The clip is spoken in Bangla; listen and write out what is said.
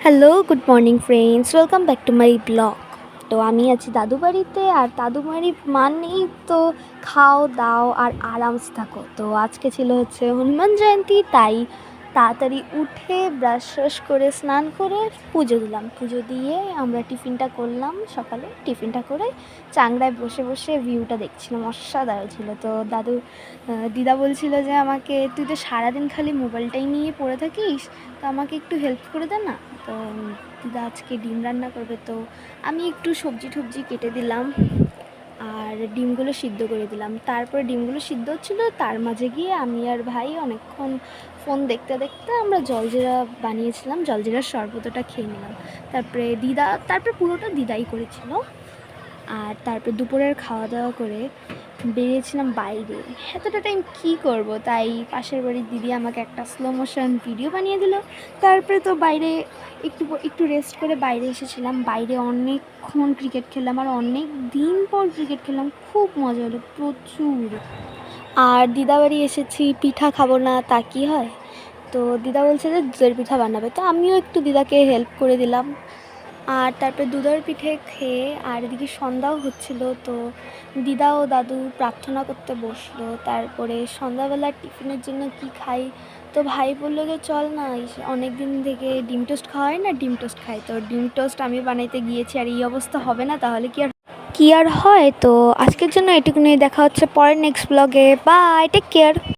Hello, good morning friends, welcome back to my blog. তো আমি আছি দাদু বাড়িতে, আর দাদু বাড়ি মানেই তো খাও দাও আর আরামসে থাকো। তো আজকে ছিল হচ্ছে হনুমান জয়ন্তী, তাই তাড়াতাড়ি উঠে ব্রাশ ট্রাশ করে স্নান করে পুজো দিলাম। পুজো দিয়ে আমরা টিফিনটা করলাম। সকালে টিফিনটা করে চাংড়ায় বসে বসে ভিউটা দেখছিলাম, অসাধারণ ছিল। তো দিদা বলছিল যে আমাকে, তুই তো সারাদিন খালি মোবাইলটাই নিয়ে পড়ে থাকিস, তো আমাকে একটু হেল্প করে দে না। তো দিদা আজকে ডিম রান্না করবে, তো আমি একটু সবজি টবজি কেটে দিলাম আর ডিমগুলো সিদ্ধ করে দিলাম। তারপরে ডিমগুলো সিদ্ধ হচ্ছিলো, তার মাঝে গিয়ে আমি আর ভাই অনেকক্ষণ ফোন দেখতে দেখতে আমরা জলজিরা বানিয়েছিলাম, জলজিরার শরবতটা খেয়ে নিলাম। তারপরে পুরোটা দিদাই করেছিল। আর তারপর দুপুরের খাওয়া দাওয়া করে বেরিয়েছিলাম বাইরে। এতটা টাইম কী করব, তাই পাশের বাড়ির দিদি আমাকে একটা স্লো মোশন ভিডিও বানিয়ে দিল। তারপরে তো বাইরে একটু রেস্ট করে বাইরে এসেছিলাম। বাইরে অনেকক্ষণ ক্রিকেট খেললাম, আর অনেক দিন পর ক্রিকেট খেললাম, খুব মজা হলো, প্রচুর। আর দিদা বাড়ি এসেছি, পিঠা খাবো না তা কি হয়? তো দিদা বলছে যে দুধের পিঠা বানাবে, তো আমিও একটু দিদাকে হেল্প করে দিলাম। আর তারপরে দুধের পিঠে খেয়ে আর এদিকে সন্ধ্যাও হচ্ছিল, তো দিদা ও দাদু প্রার্থনা করতে বসলো। তারপরে সন্ধ্যাবেলার টিফিনের জন্য কি খাই, তো ভাই বললো যে চল না, অনেক দিন থেকে ডিম টোস্ট খাওয়া হয় না, ডিম টোস্ট খাই। তো ডিম টোস্ট আমি বানাইতে গিয়েছি, আর এই অবস্থা হবে না তাহলে কি আর হয়। তো আজকের জন্য এটুকুনি, দেখা হচ্ছে পরের নেক্সট ব্লগে। Bye, take care.